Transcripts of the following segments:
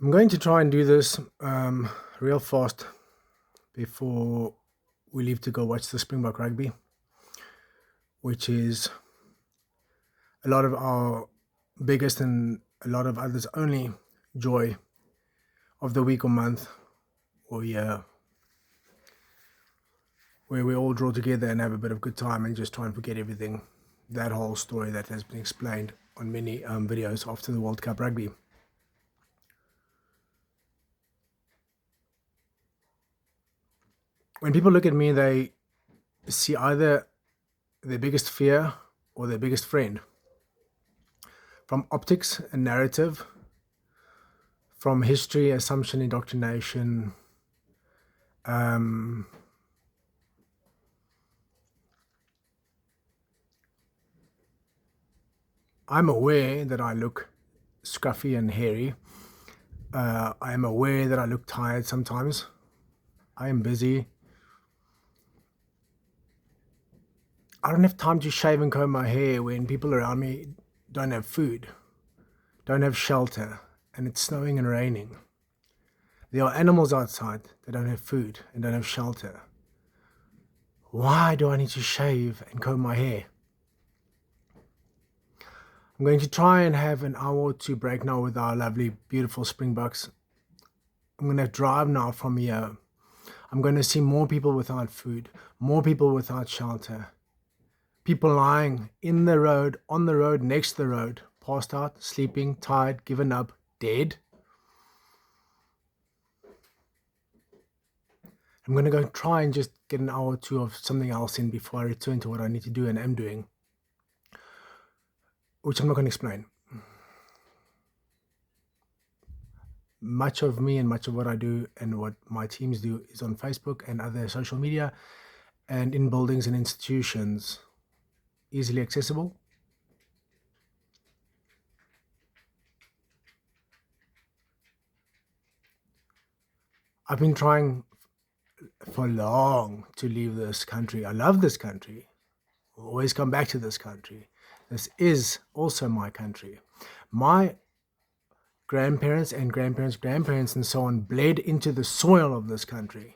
I'm going to try and do this real fast before we leave to go watch the Springbok rugby, which is a lot of our biggest and a lot of others' only joy of the week or month or year, where we all draw together and have a bit of good time and just try and forget everything, that whole story that has been explained on many videos after the World Cup rugby. When people look at me, they see either their biggest fear or their biggest friend. From optics and narrative, from history, assumption, indoctrination, I'm aware that I look scruffy and hairy. I am aware that I look tired sometimes. I am busy. I don't have time to shave and comb my hair when people around me don't have food, don't have shelter, and it's snowing and raining. There are animals outside that don't have food and don't have shelter. Why do I need to shave and comb my hair? I'm going to try and have an hour or two break now with our lovely, beautiful Springboks. I'm going to drive now from here. I'm going to see more people without food, more people without shelter, people lying in the road, on the road, next to the road, passed out, sleeping, tired, given up, dead. I'm going to go try and just get an hour or two of something else in before I return to what I need to do and am doing, which I'm not going to explain. Much of me and much of what I do and what my teams do is on Facebook and other social media and in buildings and institutions, easily accessible. I've been trying for long to leave this country. I love this country. I'll always come back to this country. This is also my country. My grandparents and grandparents' grandparents and so on bled into the soil of this country.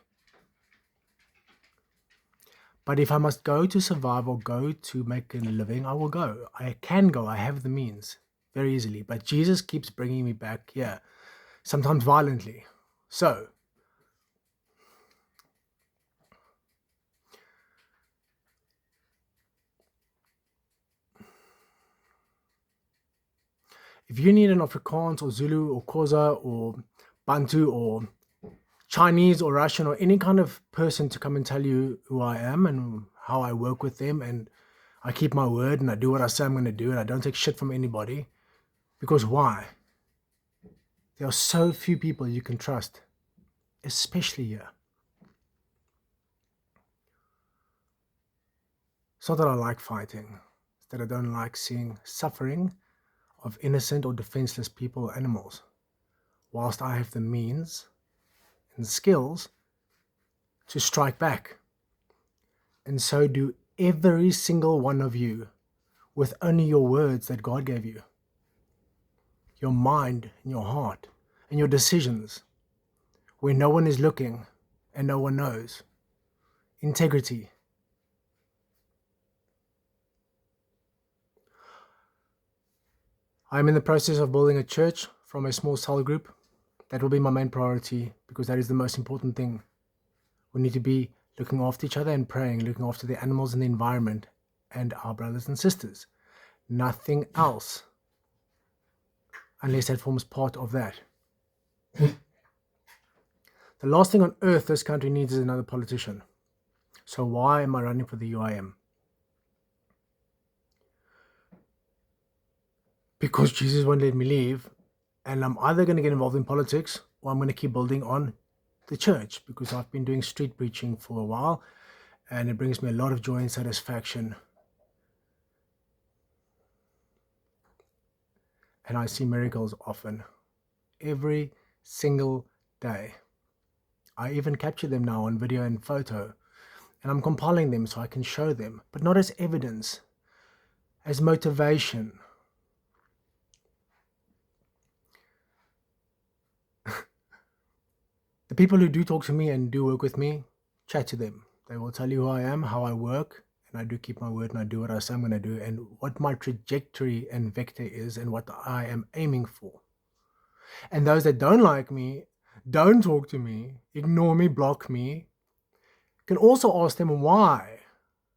But if I must go to survive or go to make a living, I will go. I can go. I have the means very easily. But Jesus keeps bringing me back here, sometimes violently. So, if you need an Afrikaans or Zulu or Xhosa or Bantu or Chinese or Russian or any kind of person to come and tell you who I am and how I work with them, and I keep my word and I do what I say I'm going to do and I don't take shit from anybody, because why? There are so few people you can trust, especially here. It's not that I like fighting, it's that I don't like seeing suffering of innocent or defenseless people or animals, whilst I have the means and skills to strike back. And so do every single one of you with only your words that God gave you, your mind and your heart and your decisions, where no one is looking and no one knows. Integrity. I'm in the process of building a church from a small cell group. That will be my main priority because that is the most important thing. We need to be looking after each other and praying, looking after the animals and the environment and our brothers and sisters. Nothing else, unless that forms part of that. The last thing on earth this country needs is another politician. So why am I running for the UIM? Because Jesus won't let me leave, and I'm either going to get involved in politics or I'm going to keep building on the church, because I've been doing street preaching for a while and it brings me a lot of joy and satisfaction. And I see miracles often, every single day. I even capture them now on video and photo, and I'm compiling them so I can show them, but not as evidence, as motivation. The people who do talk to me and do work with me, chat to them. They will tell you who I am, how I work, and I do keep my word and I do what I say I'm going to do, and what my trajectory and vector is and what I am aiming for. And those that don't like me, don't talk to me, ignore me, block me, can also ask them why,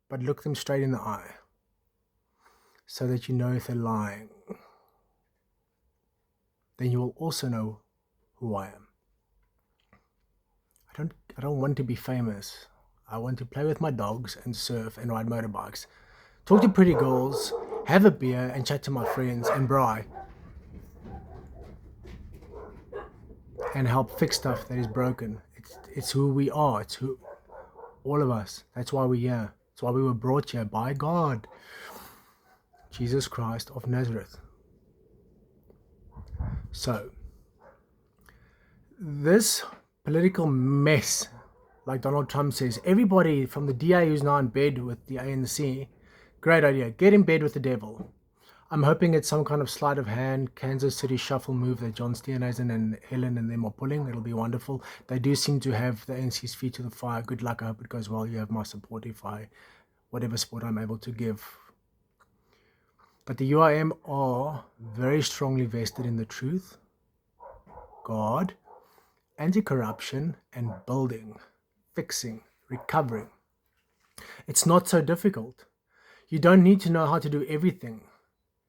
but look them straight in the eye so that you know if they're lying. Then you will also know who I am. I don't want to be famous. I want to play with my dogs and surf and ride motorbikes, talk to pretty girls, have a beer and chat to my friends and braai, and help fix stuff that is broken. It's who we are. It's who all of us. That's why we're here. That's why we were brought here by God, Jesus Christ of Nazareth. So, this political mess, like Donald Trump says, everybody from the DA who's now in bed with the ANC, great idea, get in bed with the devil. I'm hoping it's some kind of sleight of hand, Kansas City shuffle move that John Steenhuisen and Helen and them are pulling. It'll be wonderful. They do seem to have the ANC's feet to the fire. Good luck. I hope it goes well. You have my support whatever support I'm able to give. But the UIM are very strongly vested in the truth, God, anti-corruption, and building, fixing, recovering. It's not so difficult. You don't need to know how to do everything.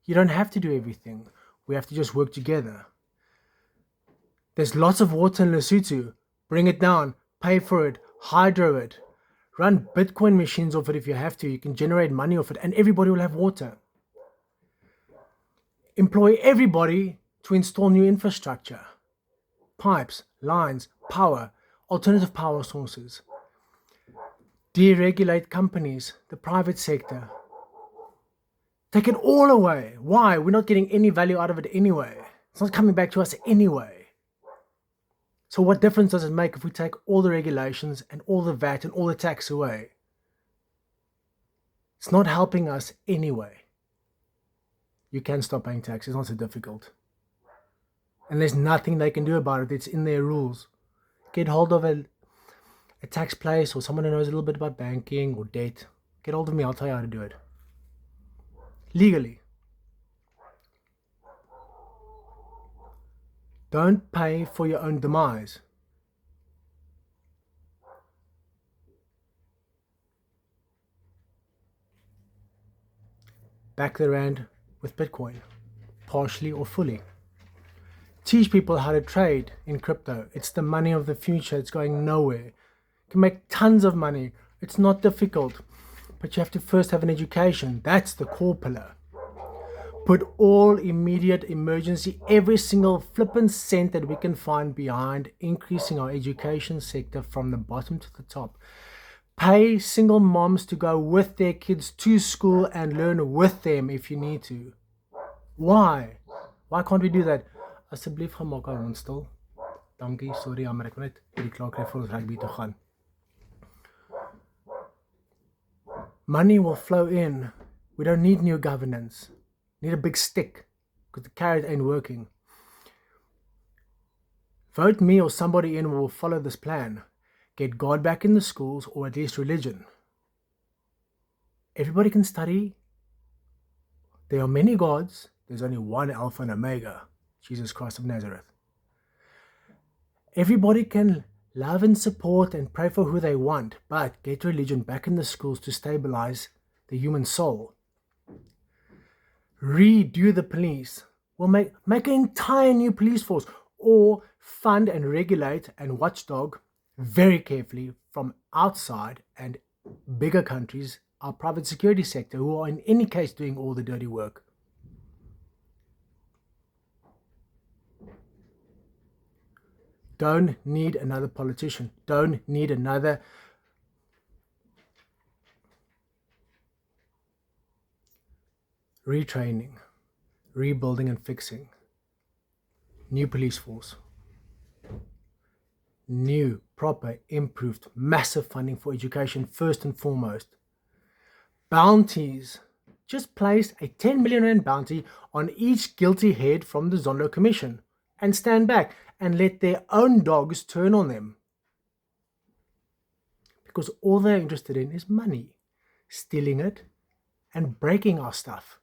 You don't have to do everything. We have to just work together. There's lots of water in Lesotho. Bring it down, pay for it, hydro it, run Bitcoin machines off it if you have to. You can generate money off it and everybody will have water. Employ everybody to install new infrastructure, pipes, lines, power, alternative power sources. Deregulate companies, the private sector. Take it all away. Why? We're not getting any value out of it anyway. It's not coming back to us anyway. So what difference does it make if we take all the regulations and all the VAT and all the tax away? It's not helping us anyway. You can stop paying tax. It's not so difficult. And there's nothing they can do about it. It's in their rules. Get hold of a tax place or someone who knows a little bit about banking or debt. Get hold of me. I'll tell you how to do it. Legally. Don't pay for your own demise. Back the rand with Bitcoin, partially or fully. Teach people how to trade in crypto. It's the money of the future. It's going nowhere. You can make tons of money. It's not difficult. But you have to first have an education. That's the core pillar. Put all immediate emergency, every single flippin' cent that we can find behind increasing our education sector from the bottom to the top. Pay single moms to go with their kids to school and learn with them if you need to. Why? Why can't we do that? Asseblief gemaak aan ons stil. Dankie, sorry, maar ek wil net hierdie klaar kry vir ons rugby te gaan. Money will flow in. We don't need new governance. Need a big stick because the carrot ain't working. Vote me or somebody in will follow this plan. Get God back in the schools, or at least religion. Everybody can study. There are many gods. There's only one Alpha and Omega, Jesus Christ of Nazareth. Everybody can love and support and pray for who they want, but get religion back in the schools to stabilize the human soul. Redo the police. We'll make an entire new police force, or fund and regulate and watchdog very carefully from outside and bigger countries, our private security sector, who are in any case doing all the dirty work. Don't need another politician. Don't need another retraining, rebuilding and fixing. New police force. New, proper, improved, massive funding for education first and foremost. Bounties. Just place a 10 million rand bounty on each guilty head from the Zondo Commission and stand back and let their own dogs turn on them. because all they're interested in is money, stealing it, and breaking our stuff.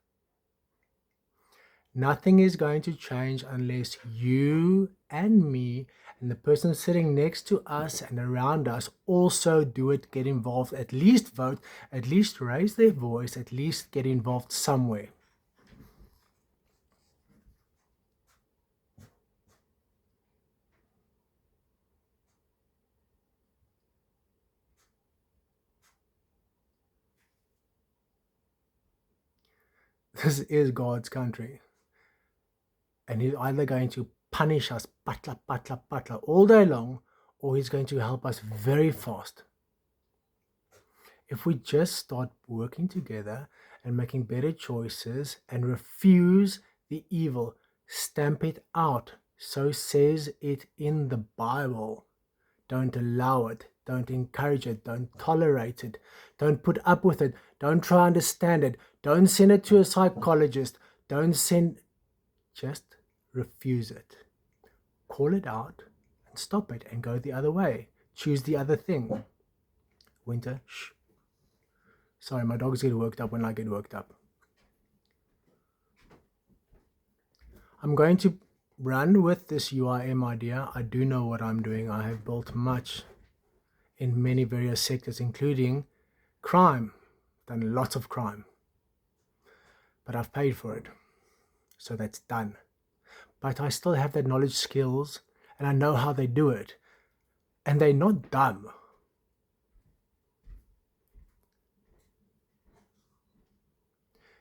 Nothing is going to change unless you and me and the person sitting next to us and around us also do it, get involved, at least vote, at least raise their voice, at least get involved somewhere. This is God's country. And he's either going to punish us, patla, patla, patla, all day long, or he's going to help us very fast. If we just start working together and making better choices and refuse the evil, stamp it out. So says it in the Bible. Don't allow it. Don't encourage it. Don't tolerate it. Don't put up with it. Don't try to understand it. Don't send it to a psychologist. Just refuse it. Call it out and stop it and go the other way. Choose the other thing. Winter, shh. Sorry, my dogs get worked up when I get worked up. I'm going to run with this UIM idea. I do know what I'm doing. I have built much in many various sectors, including crime. Done lots of crime. But I've paid for it. So that's done. But I still have that knowledge, skills, and I know how they do it. And they're not dumb.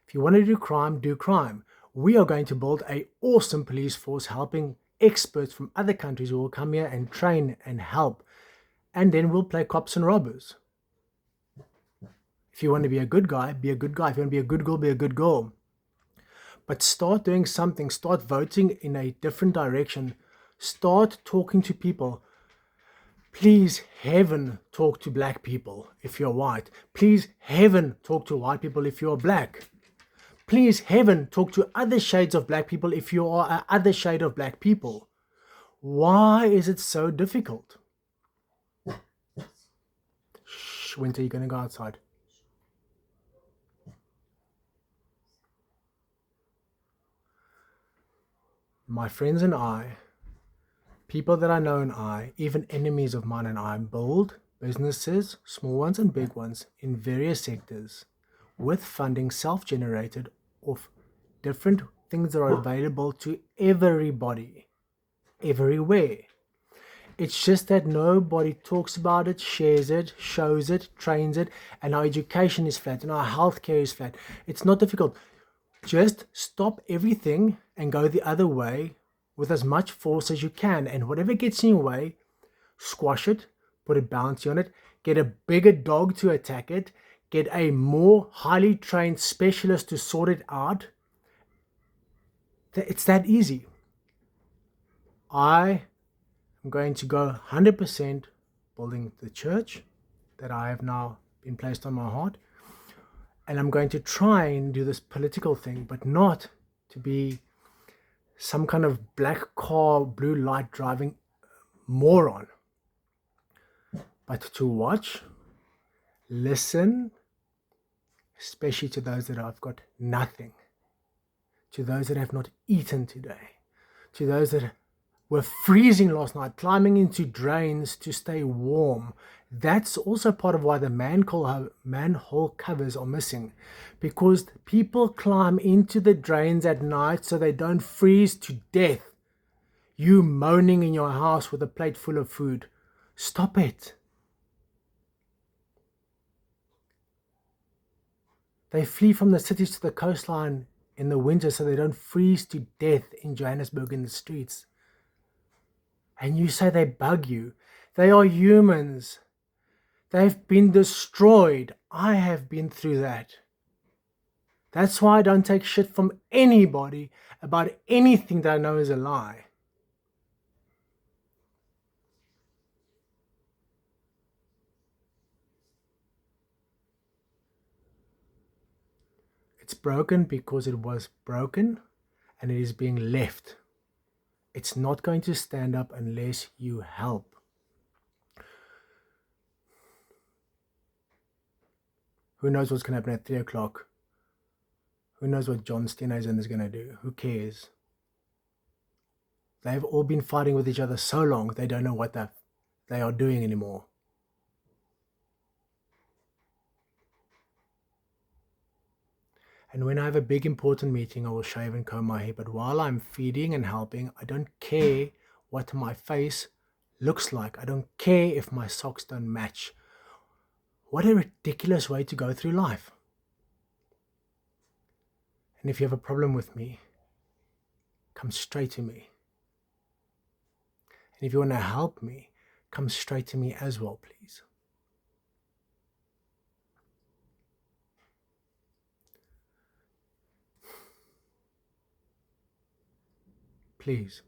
If you want to do crime, do crime. We are going to build an awesome police force helping experts from other countries who will come here and train and help. And then we'll play cops and robbers. If you want to be a good guy, be a good guy. If you want to be a good girl, be a good girl. But start doing something. Start voting in a different direction. Start talking to people. Please, heaven, talk to black people if you're white. Please, heaven, talk to white people if you're black. Please, heaven, talk to other shades of black people if you are a other shade of black people. Why is it so difficult? Shh, Winter, you're going to go outside. My friends and I, people that I know and I, even enemies of mine and I, build businesses, small ones and big ones, in various sectors, with funding self-generated of different things that are available to everybody, everywhere. It's just that nobody talks about it, shares it, shows it, trains it, and our education is flat and our healthcare is flat. It's not difficult. Just stop everything and go the other way with as much force as you can. And whatever gets in your way, squash it, put a bounty on it, get a bigger dog to attack it, get a more highly trained specialist to sort it out. It's that easy. I am going to go 100% building the church that I have now been placed on my heart. And I'm going to try and do this political thing, but not to be some kind of black car, blue light driving moron, but to watch, listen, especially to those that have got nothing, to those that have not eaten today, to those that were freezing last night, climbing into drains to stay warm. That's also part of why the manhole covers are missing, because people climb into the drains at night so they don't freeze to death. You moaning in your house with a plate full of food. Stop it. They flee from the cities to the coastline in the winter so they don't freeze to death in Johannesburg in the streets. And you say they bug you. They are humans. They've been destroyed. I have been through that. That's why I don't take shit from anybody about anything that I know is a lie. It's broken because it was broken and it is being left. It's not going to stand up unless you help. Who knows what's going to happen at 3 o'clock? Who knows what John Steenhuisen is going to do? Who cares? They've all been fighting with each other so long, they don't know what they are doing anymore. And when I have a big important meeting, I will shave and comb my hair. But while I'm feeding and helping, I don't care what my face looks like. I don't care if my socks don't match. What a ridiculous way to go through life. And if you have a problem with me, come straight to me. And if you want to help me, come straight to me as well, please. Please.